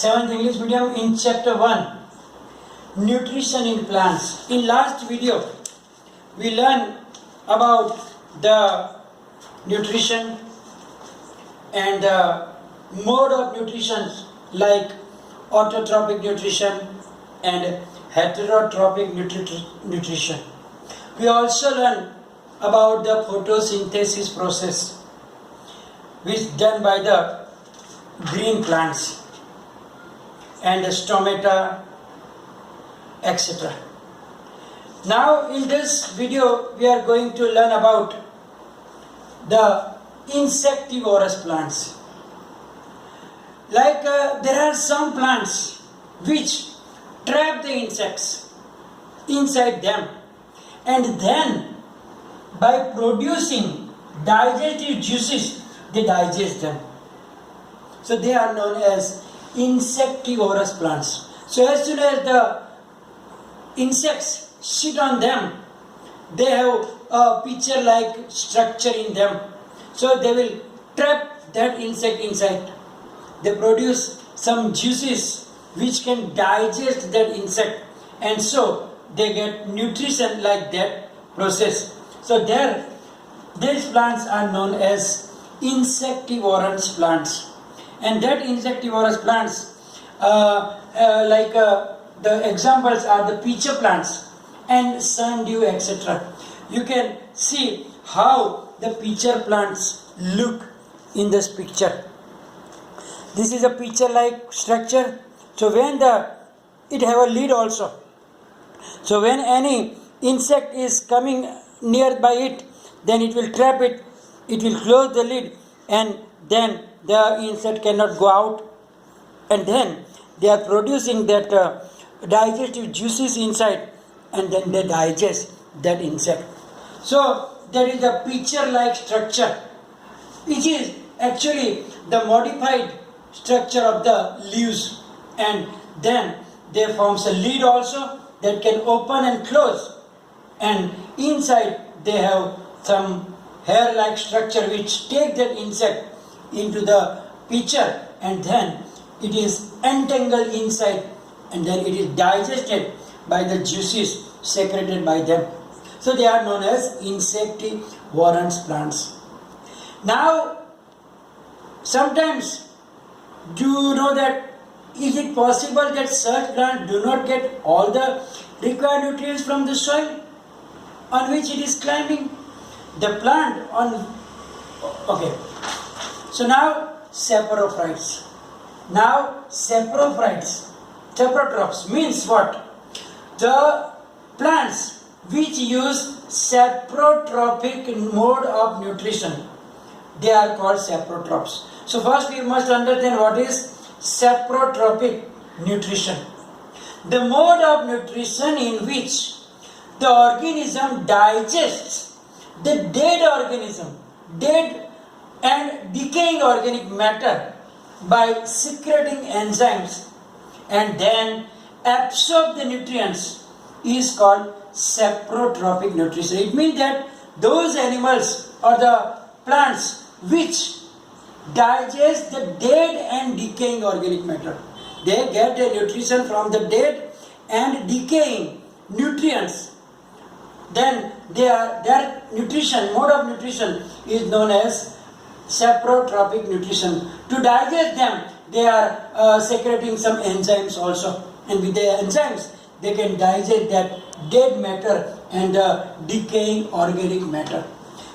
7th English medium in chapter 1, nutrition in plants. In last video, we learned about the nutrition and the mode of nutrition like autotrophic nutrition and heterotrophic nutrition. We also learned about the photosynthesis process which is done by the green plants and the stomata, etc. Now in this video we are going to learn about the insectivorous plants. Like there are some plants which trap the insects inside them and then by producing digestive juices they digest them. So they are known as insectivorous plants. So as soon as the insects sit on them, they have a pitcher-like structure in them. So they will trap that insect inside. They produce some juices which can digest that insect, and so they get nutrition like that process. So these plants are known as insectivorous plants. And that insectivorous plants, the examples are the pitcher plants and sundew, etc. You can see how the pitcher plants look in this picture. This is a pitcher-like structure. So when it have a lid also. So when any insect is coming nearby it, then it will trap it. It will close the lid, and then the insect cannot go out. And then they are producing that digestive juices inside, and then they digest that insect. So there is a pitcher-like structure, which is actually the modified structure of the leaves, and then there forms a lid also that can open and close, and inside they have some hair-like structure which take that insect into the pitcher, and then it is entangled inside, and then it is digested by the juices secreted by them. So they are known as insectivorous plants. Now, sometimes, do you know that is it possible that such plants do not get all the required nutrients from the soil on which it is climbing? The plant okay. So now saprophytes. Saprotrophs means what? The plants which use saprotrophic mode of nutrition, they are called saprotrophs. So first we must understand what is saprotrophic nutrition. The mode of nutrition in which the organism digests the dead and decaying organic matter by secreting enzymes and then absorb the nutrients is called saprotrophic nutrition. It means that those animals or the plants which digest the dead and decaying organic matter, they get their nutrition from the dead and decaying nutrients. Then their nutrition, mode of nutrition is known as saprotrophic nutrition. To digest them, they are secreting some enzymes also, and with the enzymes they can digest that dead matter and decaying organic matter.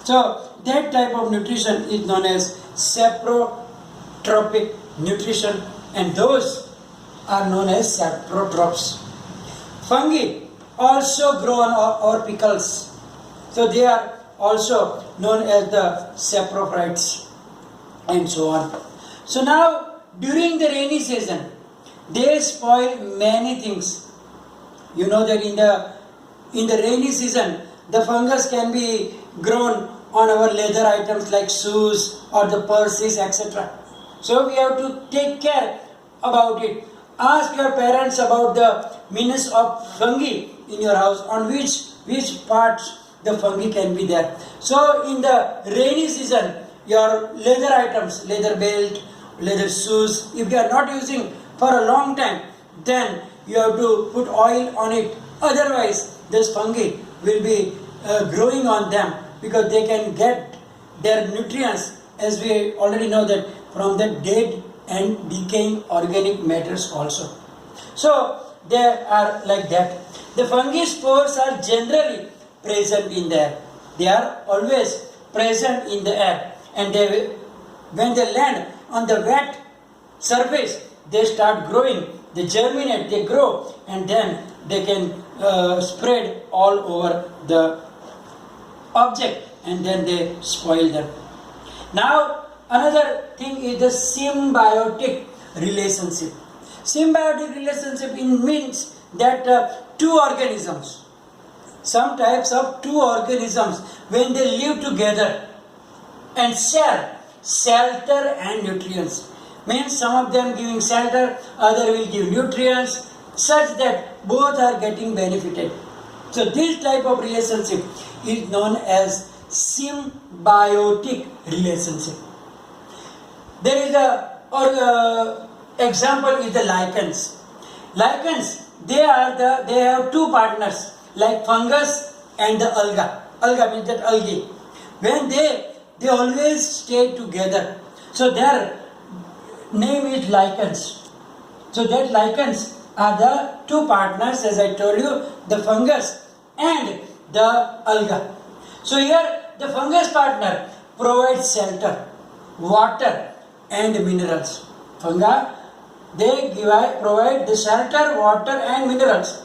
So that type of nutrition is known as saprotrophic nutrition, and those are known as saprotrophs. Fungi also grow on orpicles, so they are also known as the saprophytes, and so on. So now during the rainy season they spoil many things. You know that in the rainy season the fungus can be grown on our leather items like shoes or the purses, etc. So we have to take care about it. Ask your parents about the menace of fungi in your house, on which parts the fungi can be there. So in the rainy season, your leather items, leather belt, leather shoes, if you are not using for a long time, then you have to put oil on it. Otherwise, this fungi will be growing on them, because they can get their nutrients, as we already know, that from the dead and decaying organic matters also. So they are like that. The fungi spores are generally present in the air. They are always present in the air, and when they land on the wet surface, they start growing, they germinate, they grow, and then they can spread all over the object, and then they spoil them. Now, another thing is the symbiotic relationship. Symbiotic relationship means that two organisms, some types of two organisms, when they live together and share shelter and nutrients, means some of them giving shelter, other will give nutrients, such that both are getting benefited. So this type of relationship is known as symbiotic relationship. There is a example is the lichens. Lichens, they have two partners, like fungus and the alga. Alga means that algae. When they always stay together. So their name is lichens. So that lichens are the two partners, as I told you, the fungus and the alga. So here the fungus partner provides shelter, water and minerals. Fungi, they provide the shelter, water and minerals.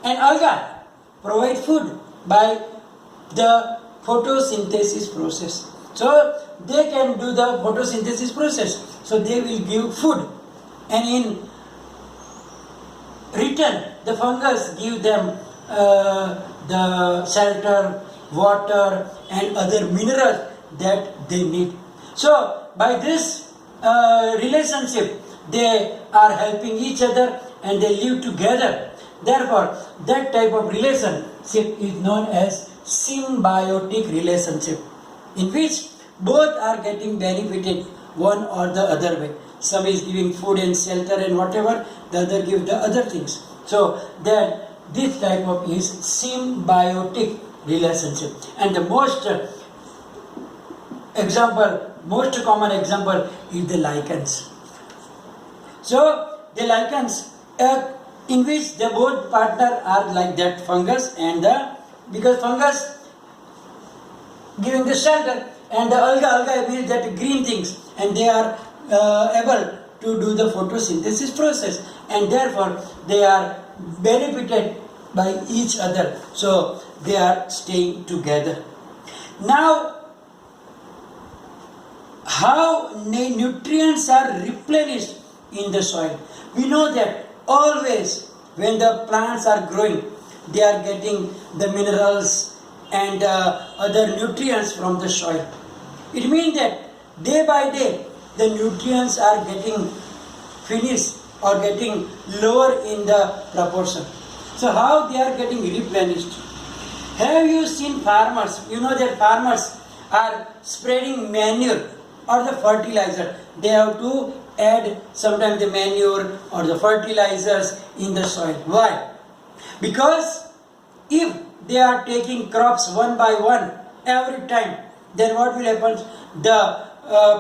And alga provide food by the photosynthesis process. So they can do the photosynthesis process. So they will give food, and in return the fungus give them the shelter, water and other minerals that they need. So by this relationship, they are helping each other and they live together. Therefore, that type of relationship is known as symbiotic relationship, in which both are getting benefited one or the other way. Some is giving food and shelter and whatever, the other give the other things. So that this type of is symbiotic relationship. And the most common example is the lichens. So the lichens, in which the both partner are like that fungus and because fungus giving the shelter and the alga means that green things, and they are able to do the photosynthesis process, and therefore they are benefited by each other. So they are staying together. Now, how nutrients are replenished in the soil? We know that always when the plants are growing, they are getting the minerals and other nutrients from the soil. It means that day by day the nutrients are getting finished or getting lower in the proportion. So how they are getting replenished? Have you seen farmers? You know that farmers are spreading manure or the fertilizer. They have to add sometimes the manure or the fertilizers in the soil. Why? Because if they are taking crops one by one every time, then what will happen? The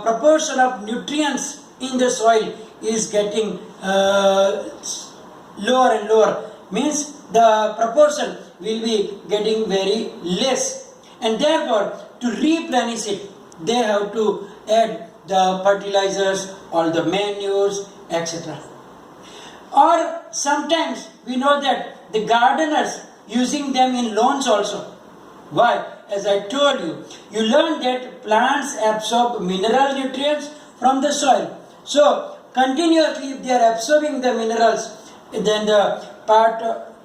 proportion of nutrients in the soil is getting lower and lower. Means the proportion will be getting very less, and therefore to replenish it, they have to add the fertilizers or the manures, etc. Or sometimes we know that the gardeners using them in lawns also. Why? As I told you, you learn that plants absorb mineral nutrients from the soil. So continuously, if they are absorbing the minerals, then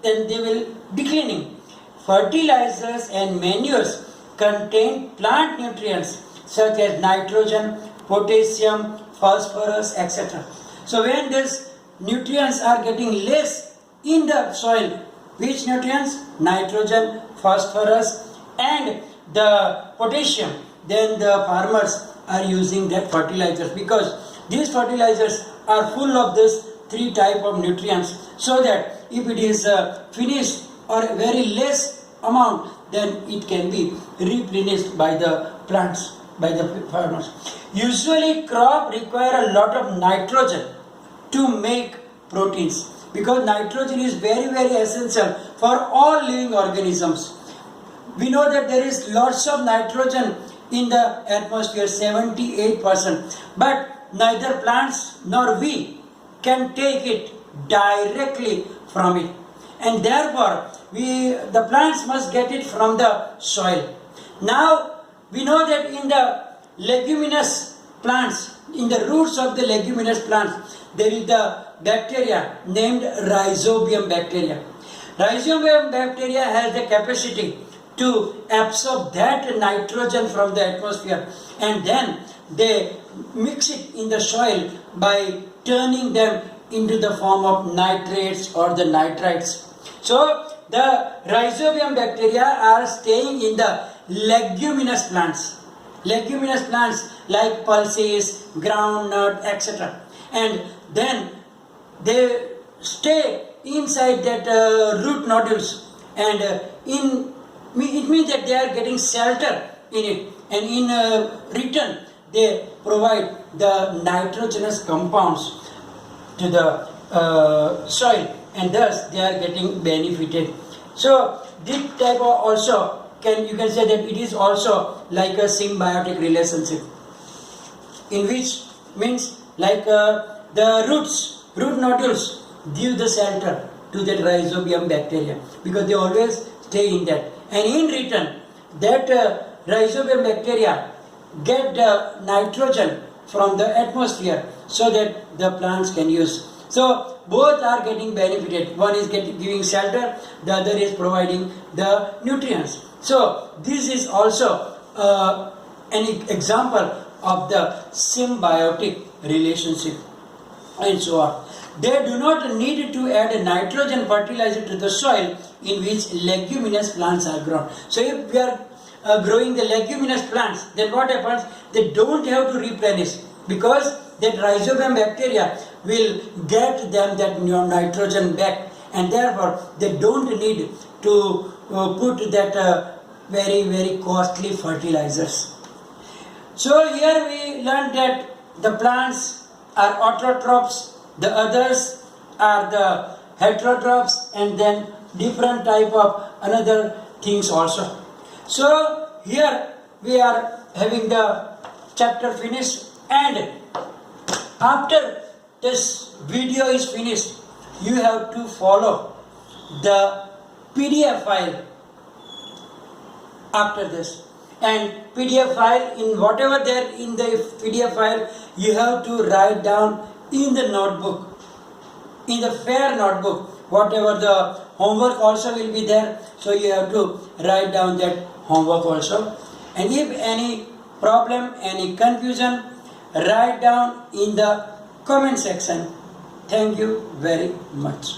then they will declining. Fertilizers and manures contain plant nutrients such as nitrogen, potassium, phosphorus, etc. So when these nutrients are getting less in the soil, which nutrients? Nitrogen, phosphorus and the potassium, then the farmers are using that fertilizers, because these fertilizers are full of this three type of nutrients, so that if it is finished or very less amount, then it can be replenished by the plants, by the farmers. Usually crop require a lot of nitrogen to make proteins, because nitrogen is very essential for all living organisms. We know that there is lots of nitrogen in the atmosphere, 78%, but neither plants nor we can take it directly from it, and therefore the plants must get it from the soil. Now we know that in the leguminous plants, in the roots of the leguminous plants, there is the bacteria named Rhizobium bacteria. Rhizobium bacteria has the capacity to absorb that nitrogen from the atmosphere, and then they mix it in the soil by turning them into the form of nitrates or the nitrites. So the Rhizobium bacteria are staying in the leguminous plants. Leguminous plants like pulses, groundnut, etc. And then they stay inside that root nodules, and it means that they are getting shelter in it, and in return they provide the nitrogenous compounds to the soil, and thus they are getting benefited. So this type of also you can say that it is also like a symbiotic relationship, in which means like the root nodules give the shelter to that Rhizobium bacteria, because they always stay in that, and in return that Rhizobium bacteria get the nitrogen from the atmosphere so that the plants can use. So both are getting benefited. One is giving shelter, the other is providing the nutrients. So this is also an example of the symbiotic relationship, and so on. They do not need to add a nitrogen fertilizer to the soil in which leguminous plants are grown. So if we are growing the leguminous plants, then what happens? They don't have to replenish, because that Rhizobium bacteria will get them that nitrogen back, and therefore they don't need to put that very costly fertilizers. So here we learned that the plants are autotrophs, the others are the heterotrophs, and then different type of another things also. So here we are having the chapter finished, and after this video is finished, you have to follow the PDF file after this. And PDF file, in whatever there in the PDF file, you have to write down in the notebook, in the fair notebook, whatever the homework also will be there. So you have to write down that homework also. And if any problem, any confusion, write down in the comment section. Thank you very much.